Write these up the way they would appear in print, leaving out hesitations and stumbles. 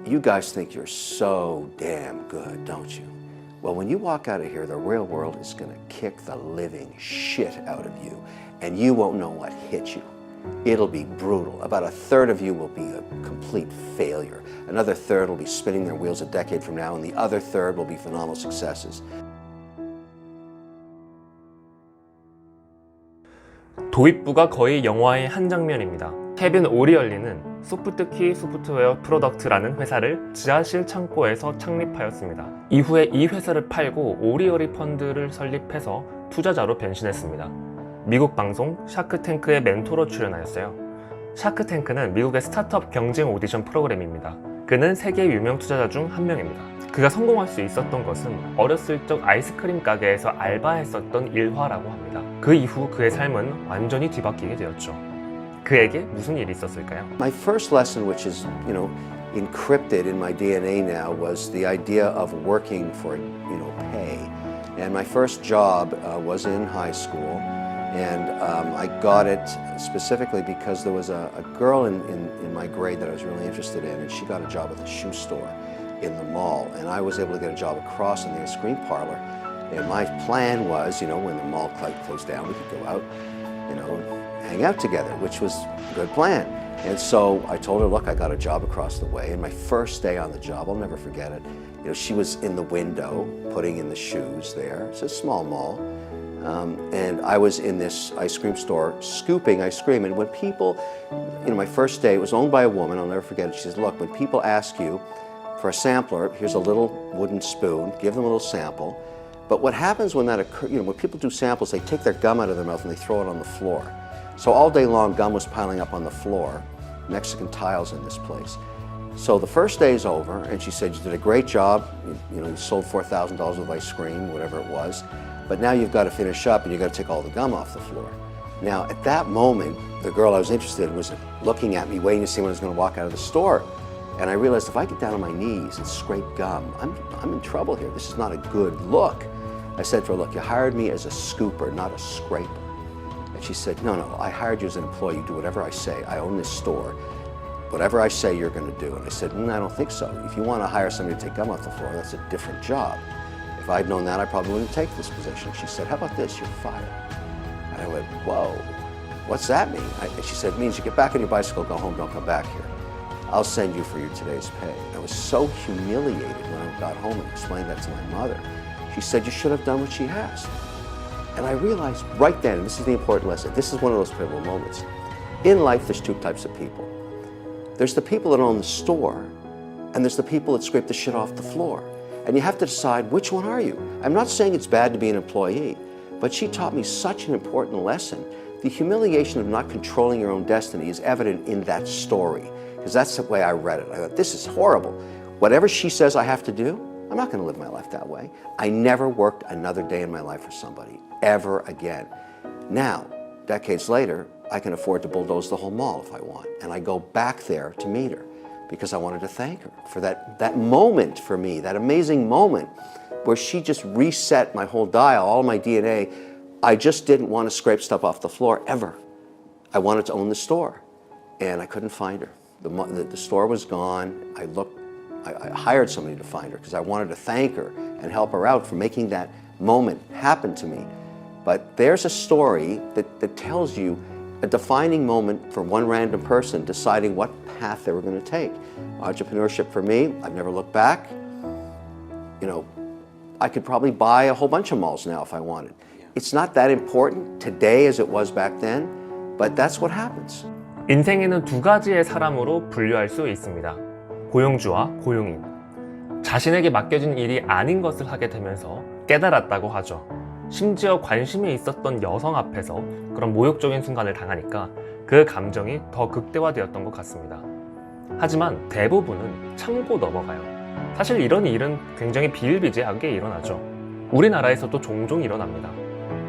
You guys think you're so damn good, don't you? Well, when you walk out of here, the real world is going to kick the living shit out of you, and you won't know what hit you. It'll be brutal. About a third of you will be a complete failure. Another third will be spinning their wheels a decade from now, and the other third will be phenomenal successes. 도입부가 거의 영화의 한 장면입니다. 케빈 오리어리는 소프트키 소프트웨어 프로덕트라는 회사를 지하실 창고에서 창립하였습니다. 이후에 이 회사를 팔고 오리어리 펀드를 설립해서 투자자로 변신했습니다. 미국 방송 샤크탱크의 멘토로 출연하였어요. 샤크탱크는 미국의 스타트업 경쟁 오디션 프로그램입니다. 그는 세계 유명 투자자 중 한 명입니다. 그가 성공할 수 있었던 것은 어렸을 적 아이스크림 가게에서 알바했었던 일화라고 합니다. 그 이후 그의 삶은 완전히 뒤바뀌게 되었죠. 그에게 무슨 일이 있었을까요? My first lesson, which is, encrypted in my DNA now, was the idea of working for, pay. And my first job was in high school, and I got it specifically because there was a girl in my grade that I was really interested in, and she got a job at the shoe store in the mall, and I was able to get a job across in the ice cream parlor. And my plan was, when the mall closed down, we could go out, hang out together, which was a good plan. And so I told her, look, I got a job across the way. And my first day on the job, I'll never forget it. She was in the window putting in the shoes there. It's a small mall. And I was in this ice cream store scooping ice cream. And when people, my first day, it was owned by a woman, I'll never forget it. She says, look, when people ask you for a sampler, here's a little wooden spoon, give them a little sample. But what happens when that occurs, when people do samples, they take their gum out of their mouth and they throw it on the floor. So all day long, gum was piling up on the floor, Mexican tiles in this place. So the first day is over, and she said, you did a great job. You sold $4,000 of ice cream, whatever it was. But now you've got to finish up, and you've got to take all the gum off the floor. Now, at that moment, the girl I was interested in was looking at me, waiting to see when I was going to walk out of the store. And I realized if I get down on my knees and scrape gum, I'm in trouble here. This is not a good look. I said to her, look, you hired me as a scooper, not a scraper. And she said, no, I hired you as an employee. You do whatever I say. I own this store. Whatever I say, you're going to do. And I said, I don't think so. If you want to hire somebody to take gum off the floor, that's a different job. If I'd known that, I probably wouldn't take this position. She said, how about this? You're fired. And I went, whoa, what's that mean? She said, it means you get back on your bicycle, go home, don't come back here. I'll send you for your today's pay. I was so humiliated when I got home and explained that to my mother. She said, you should have done what she asked. And I realized right then, and this is the important lesson, this is one of those pivotal moments. In life, there's two types of people. There's the people that own the store, and there's the people that scrape the shit off the floor. And you have to decide, which one are you? I'm not saying it's bad to be an employee, but she taught me such an important lesson. The humiliation of not controlling your own destiny is evident in that story, because that's the way I read it. I thought, this is horrible. Whatever she says I have to do, I'm not going to live my life that way. I never worked another day in my life for somebody, ever again. Now, decades later, I can afford to bulldoze the whole mall if I want. And I go back there to meet her because I wanted to thank her for that moment for me, that amazing moment where she just reset my whole dial, all my DNA. I just didn't want to scrape stuff off the floor ever. I wanted to own the store, and I couldn't find her. The store was gone. I hired somebody to find her because I wanted to thank her and help her out for making that moment happen to me. But there's a story that tells you a defining moment for one random person deciding what path they were going to take. Entrepreneurship for me, I've never looked back. I could probably buy a whole bunch of malls now if I wanted. It's not that important today as it was back then, but that's what happens. 인생에는 두 가지의 사람으로 분류할 수 있습니다. 고용주와 고용인. 자신에게 맡겨진 일이 아닌 것을 하게 되면서 깨달았다고 하죠. 심지어 관심이 있었던 여성 앞에서 그런 모욕적인 순간을 당하니까 그 감정이 더 극대화되었던 것 같습니다. 하지만 대부분은 참고 넘어가요. 사실 이런 일은 굉장히 비일비재하게 일어나죠. 우리나라에서도 종종 일어납니다.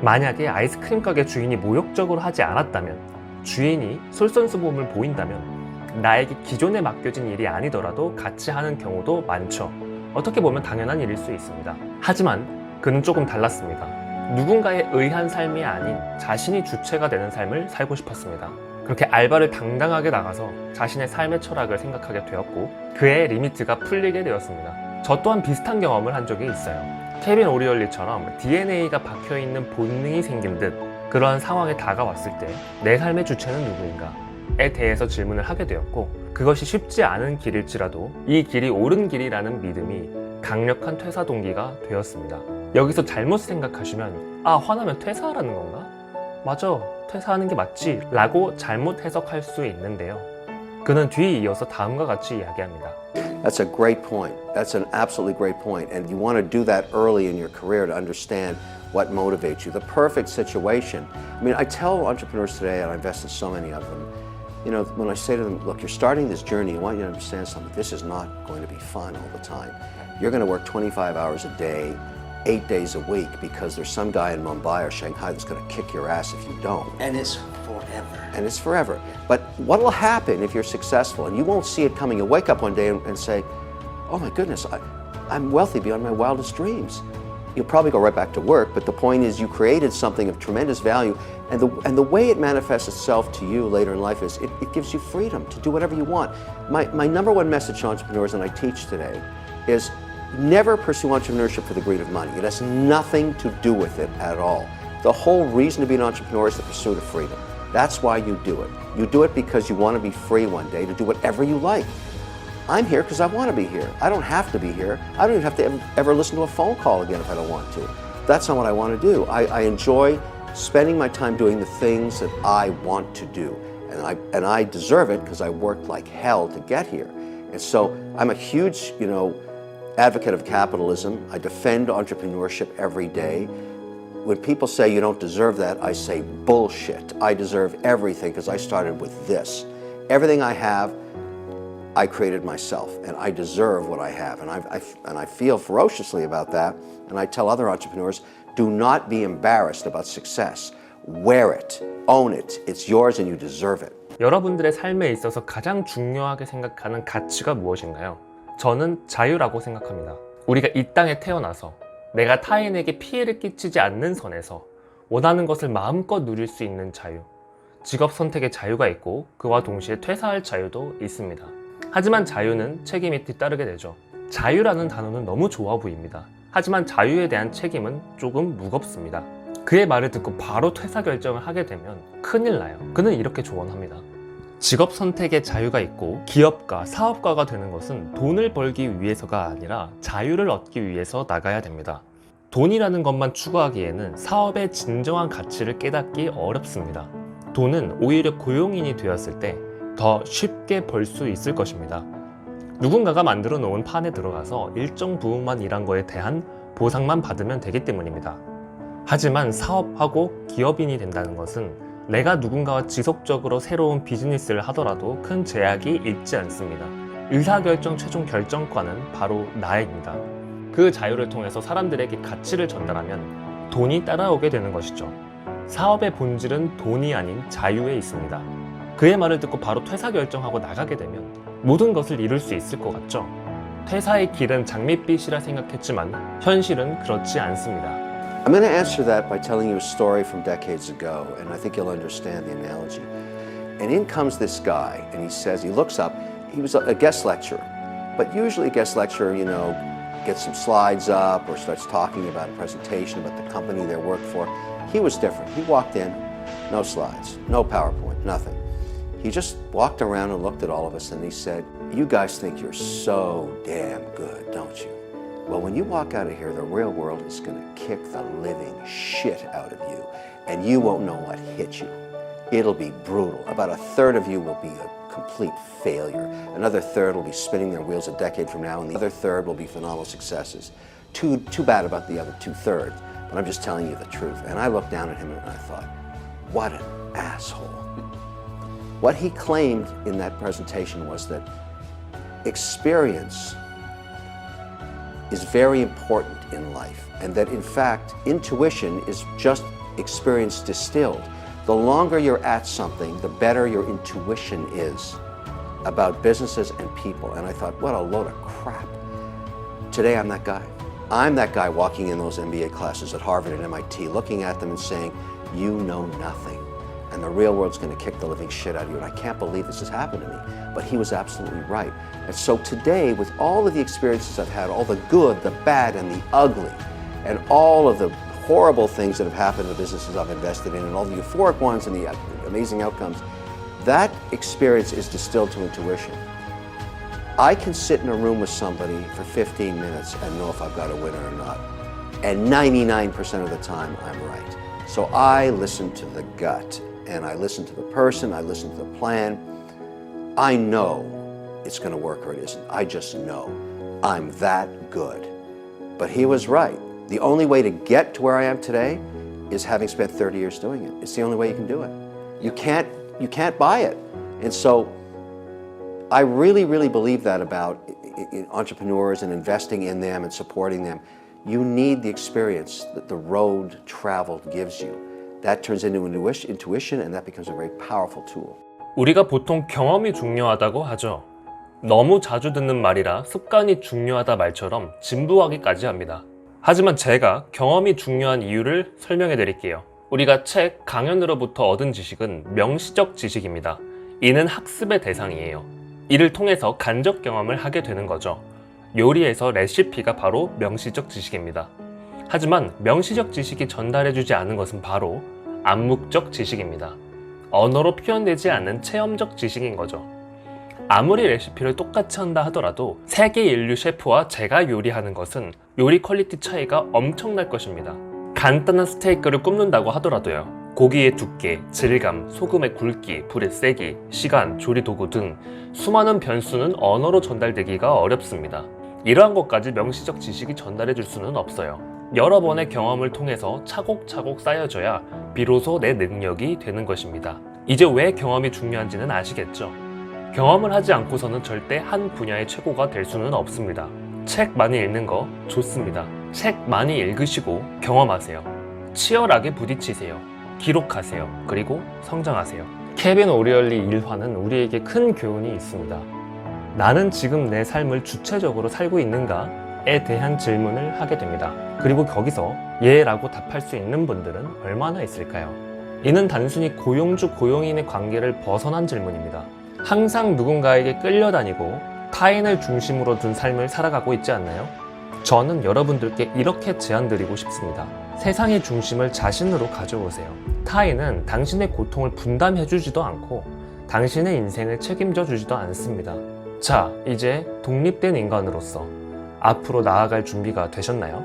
만약에 아이스크림 가게 주인이 모욕적으로 하지 않았다면, 주인이 솔선수범을 보인다면 나에게 기존에 맡겨진 일이 아니더라도 같이 하는 경우도 많죠. 어떻게 보면 당연한 일일 수 있습니다. 하지만 그는 조금 달랐습니다. 누군가에 의한 삶이 아닌 자신이 주체가 되는 삶을 살고 싶었습니다. 그렇게 알바를 당당하게 나가서 자신의 삶의 철학을 생각하게 되었고 그의 리미트가 풀리게 되었습니다. 저 또한 비슷한 경험을 한 적이 있어요. 케빈 오리어리처럼 DNA가 박혀있는 본능이 생긴 듯 그러한 상황에 다가왔을 때 내 삶의 주체는 누구인가에 대해서 질문을 하게 되었고 그것이 쉽지 않은 길일지라도 이 길이 옳은 길이라는 믿음이 강력한 퇴사 동기가 되었습니다. 여기서 잘못 생각하시면 화나면 퇴사하라는 건가? 맞아, 퇴사하는 게 맞지 라고 잘못 해석할 수 있는데요. 그는 뒤에 이어서 다음과 같이 이야기합니다. That's a great point. That's an absolutely great point. And you want to do that early in your career to understand what motivates you. The perfect situation. I mean, I tell entrepreneurs today, and I invest in so many of them, you know, when I say to them, look, you're starting this journey, I want you to understand something. This is not going to be fun all the time. You're going to work 25 hours a day, 8 days a week, because there's some guy in Mumbai or Shanghai that's going to kick your ass if you don't. And it's forever. And it's forever. But what will happen if you're successful and you won't see it coming? You'll wake up one day and say, oh my goodness, I'm wealthy beyond my wildest dreams. You'll probably go right back to work, but the point is you created something of tremendous value, and the way it manifests itself to you later in life is it gives you freedom to do whatever you want. My number one message to entrepreneurs, and I teach today, is never pursue entrepreneurship for the greed of money. It has nothing to do with it at all. The whole reason to be an entrepreneur is the pursuit of freedom. That's why you do it. You do it because you want to be free one day to do whatever you like. I'm here because I want to be here. I don't have to be here. I don't even have to ever listen to a phone call again if I don't want to. That's not what I want to do. I enjoy spending my time doing the things that I want to do. And I deserve it because I worked like hell to get here. And so I'm a huge, advocate of capitalism. I defend entrepreneurship every day. When people say you don't deserve that, I say bullshit. I deserve everything because I started with this. Everything I have, I created myself, and I deserve what I have. And I feel ferociously about that. And I tell other entrepreneurs, do not be embarrassed about success. Wear it, own it. It's yours and you deserve it. 여러분들의 삶에 있어서 가장 중요하게 생각하는 가치가 무엇인가요? 저는 자유라고 생각합니다. 우리가 이 땅에 태어나서 내가 타인에게 피해를 끼치지 않는 선에서 원하는 것을 마음껏 누릴 수 있는 자유. 직업 선택의 자유가 있고 그와 동시에 퇴사할 자유도 있습니다. 하지만 자유는 책임이 뒤따르게 되죠. 자유라는 단어는 너무 좋아 보입니다. 하지만 자유에 대한 책임은 조금 무겁습니다. 그의 말을 듣고 바로 퇴사 결정을 하게 되면 큰일 나요. 그는 이렇게 조언합니다. 직업 선택의 자유가 있고 기업가, 사업가가 되는 것은 돈을 벌기 위해서가 아니라 자유를 얻기 위해서 나가야 됩니다. 돈이라는 것만 추구하기에는 사업의 진정한 가치를 깨닫기 어렵습니다. 돈은 오히려 고용인이 되었을 때 더 쉽게 벌 수 있을 것입니다. 누군가가 만들어 놓은 판에 들어가서 일정 부분만 일한 거에 대한 보상만 받으면 되기 때문입니다. 하지만 사업하고 기업인이 된다는 것은 내가 누군가와 지속적으로 새로운 비즈니스를 하더라도 큰 제약이 있지 않습니다. 의사결정 최종 결정권은 바로 나입니다. 그 자유를 통해서 사람들에게 가치를 전달하면 돈이 따라오게 되는 것이죠. 사업의 본질은 돈이 아닌 자유에 있습니다. 그의 말을 듣고 바로 퇴사 결정하고 나가게 되면 모든 것을 이룰 수 있을 것 같죠? 퇴사의 길은 장밋빛이라 생각했지만 현실은 그렇지 않습니다. I'm going to answer that by telling you a story from decades ago, and I think you'll understand the analogy. And in comes this guy, and he says, he looks up, he was a guest lecturer, but usually a guest lecturer, gets some slides up or starts talking about a presentation about the company they work for. He was different. He walked in, no slides, no PowerPoint, nothing. He just walked around and looked at all of us and he said, you guys think you're so damn good, don't you? Well, when you walk out of here, the real world is going to kick the living shit out of you, and you won't know what hit you. It'll be brutal. About a third of you will be a complete failure. Another third will be spinning their wheels a decade from now, and the other third will be phenomenal successes. Too bad about the other 2/3, but I'm just telling you the truth. And I looked down at him and I thought, what an asshole. What he claimed in that presentation was that experience is very important in life, and that in fact intuition is just experience distilled. The longer you're at something, the better your intuition is about businesses and people. And I thought, what a load of crap. Today I'm that guy. I'm that guy walking in those MBA classes at Harvard and MIT, looking at them and saying, you know nothing. and the real world's going to kick the living shit out of you, and I can't believe this has happened to me. But he was absolutely right. And so today, with all of the experiences I've had, all the good, the bad, and the ugly, and all of the horrible things that have happened to businesses I've invested in, and all the euphoric ones and the amazing outcomes, that experience is distilled to intuition. I can sit in a room with somebody for 15 minutes and know if I've got a winner or not. And 99% of the time, I'm right. So I listen to the gut, and I listen to the person, I listen to the plan. I know it's going to work or it isn't. I just know. I'm that good. But he was right. The only way to get to where I am today is having spent 30 years doing it. It's the only way you can do it. You can't buy it. And so I really, really believe that about entrepreneurs and investing in them and supporting them. You need the experience that the road traveled gives you. That turns into intuition, and that becomes a very powerful tool. 우리가 보통 경험이 중요하다고 하죠. 너무 자주 듣는 말이라 습관이 중요하다 말처럼 진부하기까지 합니다. 하지만 제가 경험이 중요한 이유를 설명해 드릴게요. 우리가 책, 강연으로부터 얻은 지식은 명시적 지식입니다. 이는 학습의 대상이에요. 이를 통해서 간접 경험을 하게 되는 거죠. 요리에서 레시피가 바로 명시적 지식입니다. 하지만 명시적 지식이 전달해주지 않은 것은 바로 암묵적 지식입니다. 언어로 표현되지 않는 체험적 지식인 거죠. 아무리 레시피를 똑같이 한다 하더라도 세계 인류 셰프와 제가 요리하는 것은 요리 퀄리티 차이가 엄청날 것입니다. 간단한 스테이크를 굽는다고 하더라도요. 고기의 두께, 질감, 소금의 굵기, 불의 세기, 시간, 조리 도구 등 수많은 변수는 언어로 전달되기가 어렵습니다. 이러한 것까지 명시적 지식이 전달해 줄 수는 없어요. 여러 번의 경험을 통해서 차곡차곡 쌓여져야 비로소 내 능력이 되는 것입니다. 이제 왜 경험이 중요한지는 아시겠죠? 경험을 하지 않고서는 절대 한 분야의 최고가 될 수는 없습니다. 책 많이 읽는 거 좋습니다. 책 많이 읽으시고 경험하세요. 치열하게 부딪히세요. 기록하세요. 그리고 성장하세요. 케빈 오리얼리 일화는 우리에게 큰 교훈이 있습니다. 나는 지금 내 삶을 주체적으로 살고 있는가에 대한 질문을 하게 됩니다. 그리고 거기서 예 라고 답할 수 있는 분들은 얼마나 있을까요? 이는 단순히 고용주 고용인의 관계를 벗어난 질문입니다. 항상 누군가에게 끌려다니고 타인을 중심으로 둔 삶을 살아가고 있지 않나요? 저는 여러분들께 이렇게 제안드리고 싶습니다. 세상의 중심을 자신으로 가져오세요. 타인은 당신의 고통을 분담해주지도 않고 당신의 인생을 책임져 주지도 않습니다. 자, 이제 독립된 인간으로서 앞으로 나아갈 준비가 되셨나요?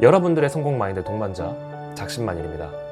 여러분들의 성공 마인드 동반자 작심만일입니다.